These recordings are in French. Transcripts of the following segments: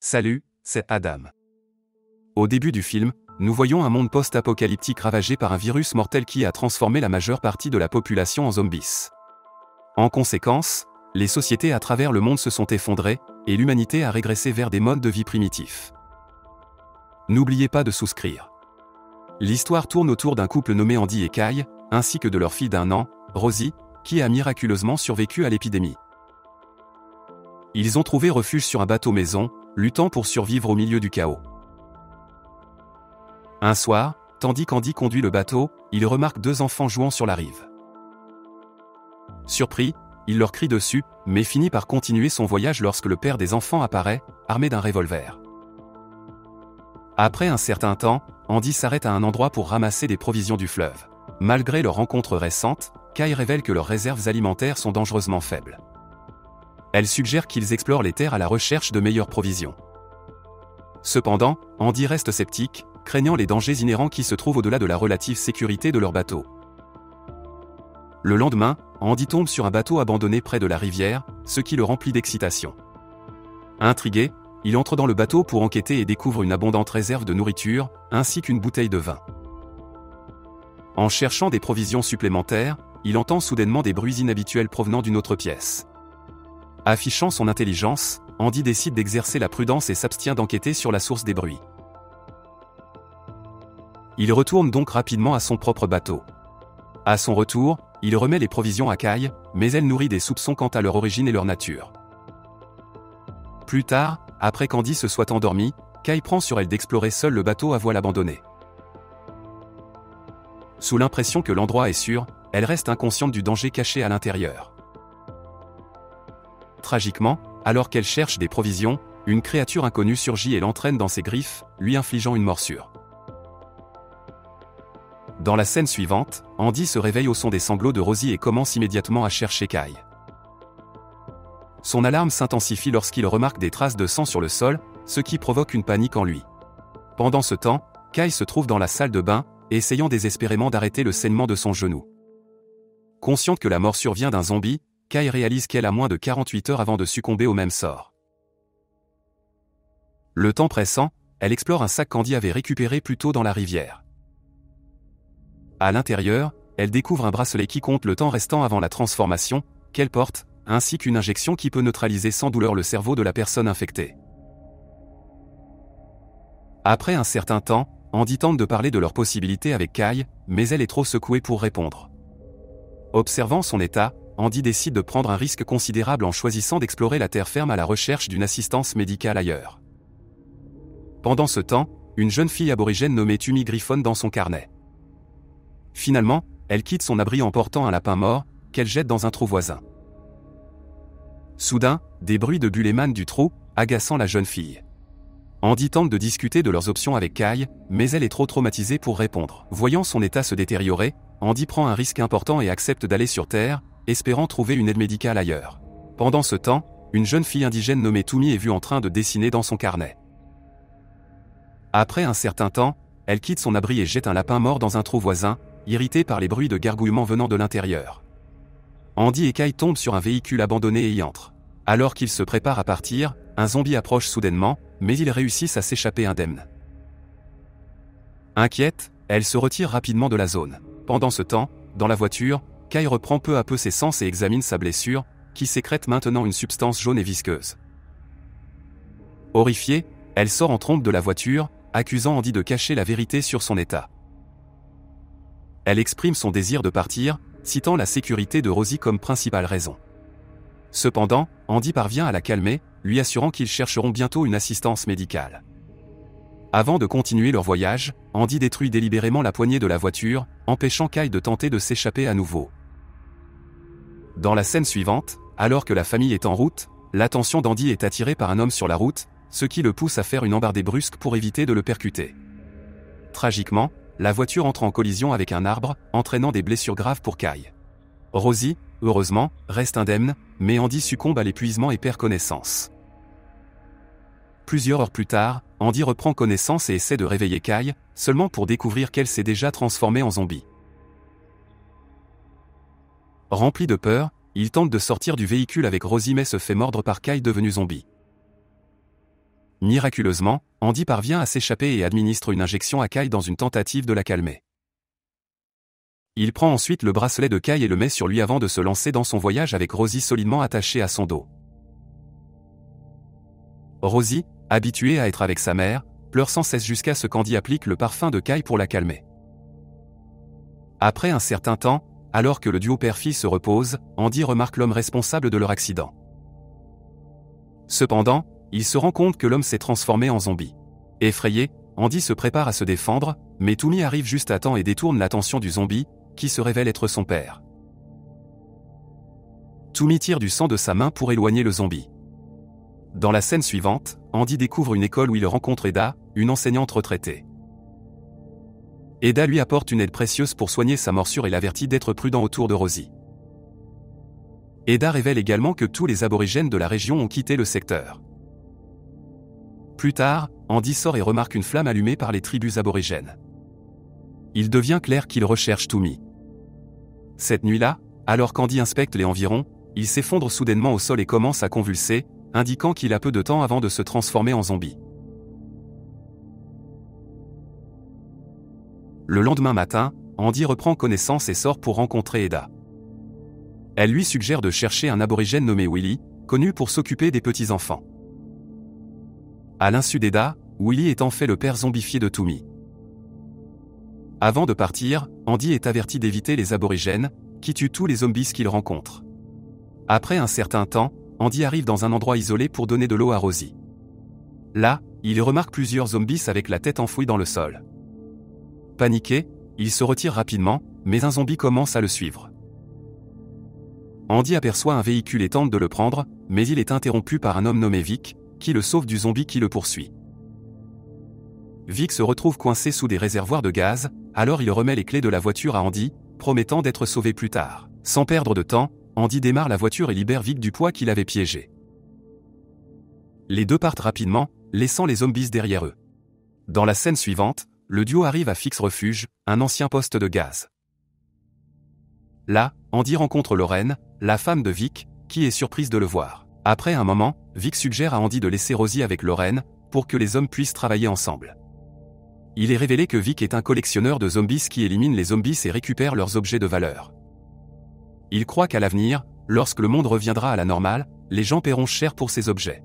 Salut, c'est Adam. Au début du film, nous voyons un monde post-apocalyptique ravagé par un virus mortel qui a transformé la majeure partie de la population en zombies. En conséquence, les sociétés à travers le monde se sont effondrées, et l'humanité a régressé vers des modes de vie primitifs. N'oubliez pas de souscrire. L'histoire tourne autour d'un couple nommé Andy et Kay, ainsi que de leur fille d'1 an, Rosie, qui a miraculeusement survécu à l'épidémie. Ils ont trouvé refuge sur un bateau maison, luttant pour survivre au milieu du chaos. Un soir, tandis qu'Andy conduit le bateau, il remarque 2 enfants jouant sur la rive. Surpris, il leur crie dessus, mais finit par continuer son voyage lorsque le père des enfants apparaît, armé d'un revolver. Après un certain temps, Andy s'arrête à un endroit pour ramasser des provisions du fleuve. Malgré leur rencontre récente, Kay révèle que leurs réserves alimentaires sont dangereusement faibles. Elle suggère qu'ils explorent les terres à la recherche de meilleures provisions. Cependant, Andy reste sceptique, craignant les dangers inhérents qui se trouvent au-delà de la relative sécurité de leur bateau. Le lendemain, Andy tombe sur un bateau abandonné près de la rivière, ce qui le remplit d'excitation. Intrigué, il entre dans le bateau pour enquêter et découvre une abondante réserve de nourriture, ainsi qu'une bouteille de vin. En cherchant des provisions supplémentaires, il entend soudainement des bruits inhabituels provenant d'une autre pièce. Affichant son intelligence, Andy décide d'exercer la prudence et s'abstient d'enquêter sur la source des bruits. Il retourne donc rapidement à son propre bateau. À son retour, il remet les provisions à Kay, mais elle nourrit des soupçons quant à leur origine et leur nature. Plus tard, après qu'Andy se soit endormi, Kay prend sur elle d'explorer seule le bateau à voile abandonné. Sous l'impression que l'endroit est sûr, elle reste inconsciente du danger caché à l'intérieur. Tragiquement, alors qu'elle cherche des provisions, une créature inconnue surgit et l'entraîne dans ses griffes, lui infligeant une morsure. Dans la scène suivante, Andy se réveille au son des sanglots de Rosie et commence immédiatement à chercher Kay. Son alarme s'intensifie lorsqu'il remarque des traces de sang sur le sol, ce qui provoque une panique en lui. Pendant ce temps, Kay se trouve dans la salle de bain, essayant désespérément d'arrêter le saignement de son genou. Consciente que la morsure vient d'un zombie, Kay réalise qu'elle a moins de 48 heures avant de succomber au même sort. Le temps pressant, elle explore un sac qu'Andy avait récupéré plus tôt dans la rivière. À l'intérieur, elle découvre un bracelet qui compte le temps restant avant la transformation, qu'elle porte, ainsi qu'une injection qui peut neutraliser sans douleur le cerveau de la personne infectée. Après un certain temps, Andy tente de parler de leurs possibilités avec Kay, mais elle est trop secouée pour répondre. Observant son état, Andy décide de prendre un risque considérable en choisissant d'explorer la terre ferme à la recherche d'une assistance médicale ailleurs. Pendant ce temps, une jeune fille aborigène nommée Tumi griffonne dans son carnet. Finalement, elle quitte son abri en portant un lapin mort, qu'elle jette dans un trou voisin. Soudain, des bruits de bulles émanent du trou, agaçant la jeune fille. Andy tente de discuter de leurs options avec Kay, mais elle est trop traumatisée pour répondre. Voyant son état se détériorer, Andy prend un risque important et accepte d'aller sur Terre, espérant trouver une aide médicale ailleurs. Pendant ce temps, une jeune fille indigène nommée Tumi est vue en train de dessiner dans son carnet. Après un certain temps, elle quitte son abri et jette un lapin mort dans un trou voisin, irritée par les bruits de gargouillement venant de l'intérieur. Andy et Kay tombent sur un véhicule abandonné et y entrent. Alors qu'ils se préparent à partir, un zombie approche soudainement, mais ils réussissent à s'échapper indemnes. Inquiète, elle se retire rapidement de la zone. Pendant ce temps, dans la voiture, Kay reprend peu à peu ses sens et examine sa blessure, qui sécrète maintenant une substance jaune et visqueuse. Horrifiée, elle sort en trompe de la voiture, accusant Andy de cacher la vérité sur son état. Elle exprime son désir de partir, citant la sécurité de Rosie comme principale raison. Cependant, Andy parvient à la calmer, lui assurant qu'ils chercheront bientôt une assistance médicale. Avant de continuer leur voyage, Andy détruit délibérément la poignée de la voiture, empêchant Kay de tenter de s'échapper à nouveau. Dans la scène suivante, alors que la famille est en route, l'attention d'Andy est attirée par un homme sur la route, ce qui le pousse à faire une embardée brusque pour éviter de le percuter. Tragiquement, la voiture entre en collision avec un arbre, entraînant des blessures graves pour Kay. Rosie, heureusement, reste indemne, mais Andy succombe à l'épuisement et perd connaissance. Plusieurs heures plus tard, Andy reprend connaissance et essaie de réveiller Kay, seulement pour découvrir qu'elle s'est déjà transformée en zombie. Rempli de peur, il tente de sortir du véhicule avec Rosie mais se fait mordre par Kay devenu zombie. Miraculeusement, Andy parvient à s'échapper et administre une injection à Kai dans une tentative de la calmer. Il prend ensuite le bracelet de Kai et le met sur lui avant de se lancer dans son voyage avec Rosie solidement attachée à son dos. Rosie, habituée à être avec sa mère, pleure sans cesse jusqu'à ce qu'Andy applique le parfum de Kai pour la calmer. Après un certain temps, alors que le duo père-fille se repose, Andy remarque l'homme responsable de leur accident. Cependant, il se rend compte que l'homme s'est transformé en zombie. Effrayé, Andy se prépare à se défendre, mais Toomey arrive juste à temps et détourne l'attention du zombie, qui se révèle être son père. Toomey tire du sang de sa main pour éloigner le zombie. Dans la scène suivante, Andy découvre une école où il rencontre Eda, une enseignante retraitée. Eda lui apporte une aide précieuse pour soigner sa morsure et l'avertit d'être prudent autour de Rosie. Eda révèle également que tous les aborigènes de la région ont quitté le secteur. Plus tard, Andy sort et remarque une flamme allumée par les tribus aborigènes. Il devient clair qu'il recherche Toomey. Cette nuit-là, alors qu'Andy inspecte les environs, il s'effondre soudainement au sol et commence à convulser, indiquant qu'il a peu de temps avant de se transformer en zombie. Le lendemain matin, Andy reprend connaissance et sort pour rencontrer Eda. Elle lui suggère de chercher un aborigène nommé Willy, connu pour s'occuper des petits-enfants. À l'insu d'Eda, Willy est en fait le père zombifié de Toomey. Avant de partir, Andy est averti d'éviter les aborigènes, qui tuent tous les zombies qu'il rencontre. Après un certain temps, Andy arrive dans un endroit isolé pour donner de l'eau à Rosie. Là, il remarque plusieurs zombies avec la tête enfouie dans le sol. Paniqué, il se retire rapidement, mais un zombie commence à le suivre. Andy aperçoit un véhicule et tente de le prendre, mais il est interrompu par un homme nommé Vic, qui le sauve du zombie qui le poursuit. Vic se retrouve coincé sous des réservoirs de gaz, alors il remet les clés de la voiture à Andy, promettant d'être sauvé plus tard. Sans perdre de temps, Andy démarre la voiture et libère Vic du poids qu'il avait piégé. Les deux partent rapidement, laissant les zombies derrière eux. Dans la scène suivante, le duo arrive à Fix Refuge, un ancien poste de gaz. Là, Andy rencontre Lorraine, la femme de Vic, qui est surprise de le voir. Après un moment, Vic suggère à Andy de laisser Rosie avec Lorraine, pour que les hommes puissent travailler ensemble. Il est révélé que Vic est un collectionneur de zombies qui élimine les zombies et récupère leurs objets de valeur. Il croit qu'à l'avenir, lorsque le monde reviendra à la normale, les gens paieront cher pour ces objets.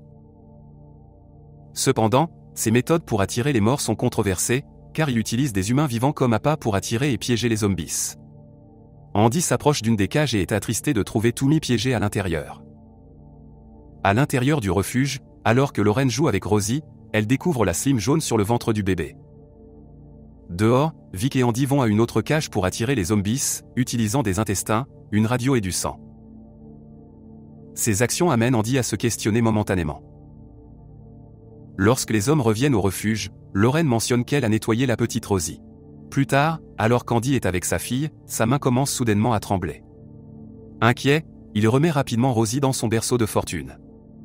Cependant, ses méthodes pour attirer les morts sont controversées, car il utilise des humains vivants comme appât pour attirer et piéger les zombies. Andy s'approche d'une des cages et est attristé de trouver Toomey piégé à l'intérieur. À l'intérieur du refuge, alors que Lorraine joue avec Rosie, elle découvre la slime jaune sur le ventre du bébé. Dehors, Vic et Andy vont à une autre cage pour attirer les zombies, utilisant des intestins, une radio et du sang. Ces actions amènent Andy à se questionner momentanément. Lorsque les hommes reviennent au refuge, Lorraine mentionne qu'elle a nettoyé la petite Rosie. Plus tard, alors qu'Andy est avec sa fille, sa main commence soudainement à trembler. Inquiet, il remet rapidement Rosie dans son berceau de fortune.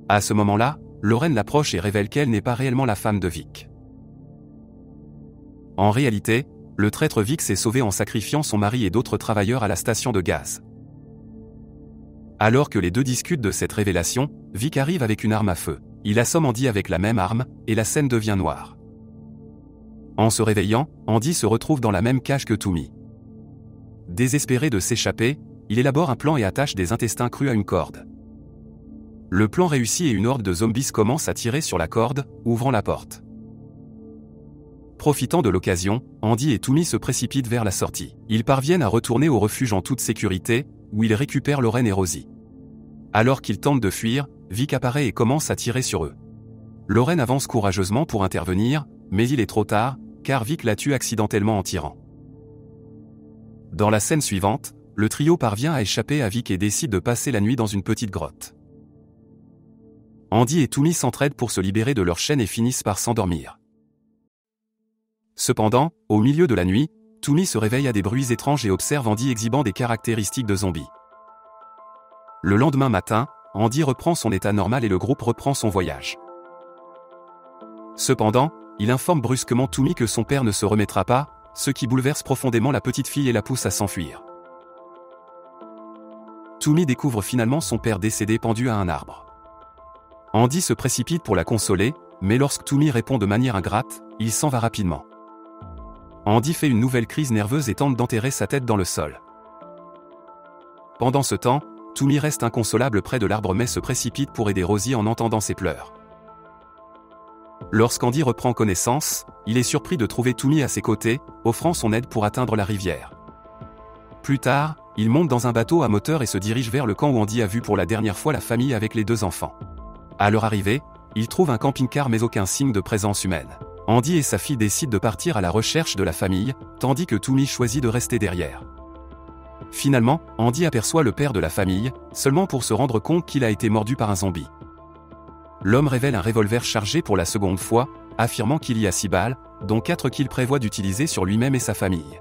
À ce moment-là, Lorraine l'approche et révèle qu'elle n'est pas réellement la femme de Vic. En réalité, le traître Vic s'est sauvé en sacrifiant son mari et d'autres travailleurs à la station de gaz. Alors que les deux discutent de cette révélation, Vic arrive avec une arme à feu. Il assomme Andy avec la même arme, et la scène devient noire. En se réveillant, Andy se retrouve dans la même cage que Toomey. Désespéré de s'échapper, il élabore un plan et attache des intestins crus à une corde. Le plan réussit et une horde de zombies commence à tirer sur la corde, ouvrant la porte. Profitant de l'occasion, Andy et Toomey se précipitent vers la sortie. Ils parviennent à retourner au refuge en toute sécurité, où ils récupèrent Lorraine et Rosie. Alors qu'ils tentent de fuir, Vic apparaît et commence à tirer sur eux. Lorraine avance courageusement pour intervenir, mais il est trop tard, car Vic la tue accidentellement en tirant. Dans la scène suivante, le trio parvient à échapper à Vic et décide de passer la nuit dans une petite grotte. Andy et Toomey s'entraident pour se libérer de leur chaîne et finissent par s'endormir. Cependant, au milieu de la nuit, Toomey se réveille à des bruits étranges et observe Andy exhibant des caractéristiques de zombie. Le lendemain matin, Andy reprend son état normal et le groupe reprend son voyage. Cependant, il informe brusquement Toomey que son père ne se remettra pas, ce qui bouleverse profondément la petite fille et la pousse à s'enfuir. Toomey découvre finalement son père décédé pendu à un arbre. Andy se précipite pour la consoler, mais lorsque Tommy répond de manière ingrate, il s'en va rapidement. Andy fait une nouvelle crise nerveuse et tente d'enterrer sa tête dans le sol. Pendant ce temps, Tommy reste inconsolable près de l'arbre mais se précipite pour aider Rosie en entendant ses pleurs. Lorsqu'Andy reprend connaissance, il est surpris de trouver Tommy à ses côtés, offrant son aide pour atteindre la rivière. Plus tard, il monte dans un bateau à moteur et se dirige vers le camp où Andy a vu pour la dernière fois la famille avec les 2 enfants. À leur arrivée, il trouve un camping-car mais aucun signe de présence humaine. Andy et sa fille décident de partir à la recherche de la famille, tandis que Tommy choisit de rester derrière. Finalement, Andy aperçoit le père de la famille, seulement pour se rendre compte qu'il a été mordu par un zombie. L'homme révèle un revolver chargé pour la seconde fois, affirmant qu'il y a 6 balles, dont 4 qu'il prévoit d'utiliser sur lui-même et sa famille.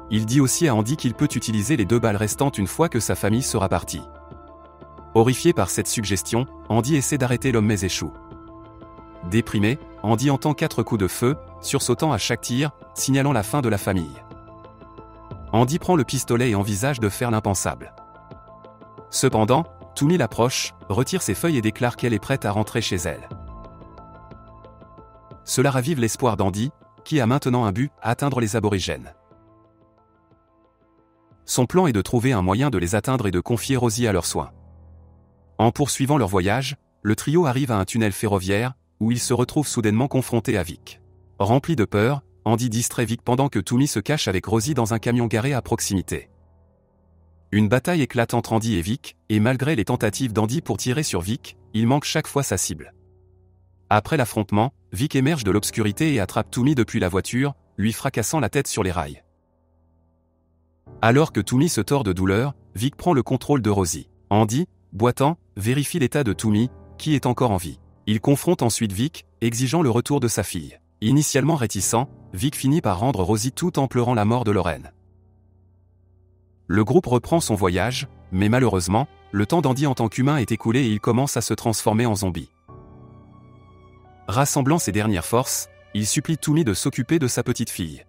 Il dit aussi à Andy qu'il peut utiliser les 2 balles restantes une fois que sa famille sera partie. Horrifié par cette suggestion, Andy essaie d'arrêter l'homme mais échoue. Déprimé, Andy entend 4 coups de feu, sursautant à chaque tir, signalant la fin de la famille. Andy prend le pistolet et envisage de faire l'impensable. Cependant, Tommy l'approche, retire ses feuilles et déclare qu'elle est prête à rentrer chez elle. Cela ravive l'espoir d'Andy, qui a maintenant un but, atteindre les aborigènes. Son plan est de trouver un moyen de les atteindre et de confier Rosie à leurs soins. En poursuivant leur voyage, le trio arrive à un tunnel ferroviaire, où ils se retrouvent soudainement confrontés à Vic. Rempli de peur, Andy distrait Vic pendant que Tommy se cache avec Rosie dans un camion garé à proximité. Une bataille éclate entre Andy et Vic, et malgré les tentatives d'Andy pour tirer sur Vic, il manque chaque fois sa cible. Après l'affrontement, Vic émerge de l'obscurité et attrape Tommy depuis la voiture, lui fracassant la tête sur les rails. Alors que Tommy se tord de douleur, Vic prend le contrôle de Rosie. Andy, boitant, vérifie l'état de Tommy, qui est encore en vie. Il confronte ensuite Vic, exigeant le retour de sa fille. Initialement réticent, Vic finit par rendre Rosie tout en pleurant la mort de Lorraine. Le groupe reprend son voyage, mais malheureusement, le temps d'Andy en tant qu'humain est écoulé et il commence à se transformer en zombie. Rassemblant ses dernières forces, il supplie Tommy de s'occuper de sa petite fille.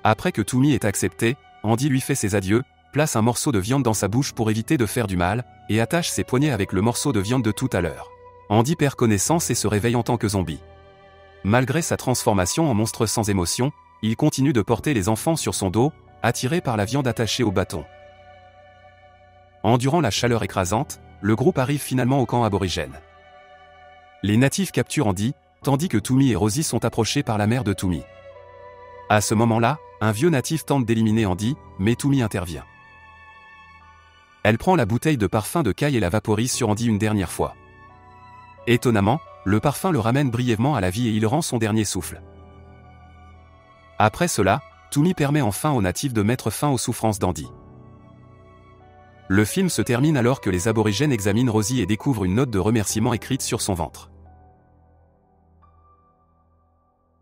Après que Tommy ait accepté, Andy lui fait ses adieux, place un morceau de viande dans sa bouche pour éviter de faire du mal, et attache ses poignets avec le morceau de viande de tout à l'heure. Andy perd connaissance et se réveille en tant que zombie. Malgré sa transformation en monstre sans émotion, il continue de porter les enfants sur son dos, attiré par la viande attachée au bâton. Endurant la chaleur écrasante, le groupe arrive finalement au camp aborigène. Les natifs capturent Andy, tandis que Tommy et Rosie sont approchés par la mère de Tommy. À ce moment-là, un vieux natif tente d'éliminer Andy, mais Tommy intervient. Elle prend la bouteille de parfum de Kai et la vaporise sur Andy une dernière fois. Étonnamment, le parfum le ramène brièvement à la vie et il rend son dernier souffle. Après cela, Tommy permet enfin aux natifs de mettre fin aux souffrances d'Andy. Le film se termine alors que les aborigènes examinent Rosie et découvrent une note de remerciement écrite sur son ventre.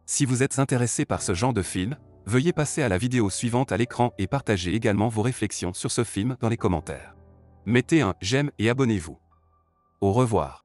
Si vous êtes intéressé par ce genre de film, veuillez passer à la vidéo suivante à l'écran et partagez également vos réflexions sur ce film dans les commentaires. Mettez un j'aime et abonnez-vous. Au revoir.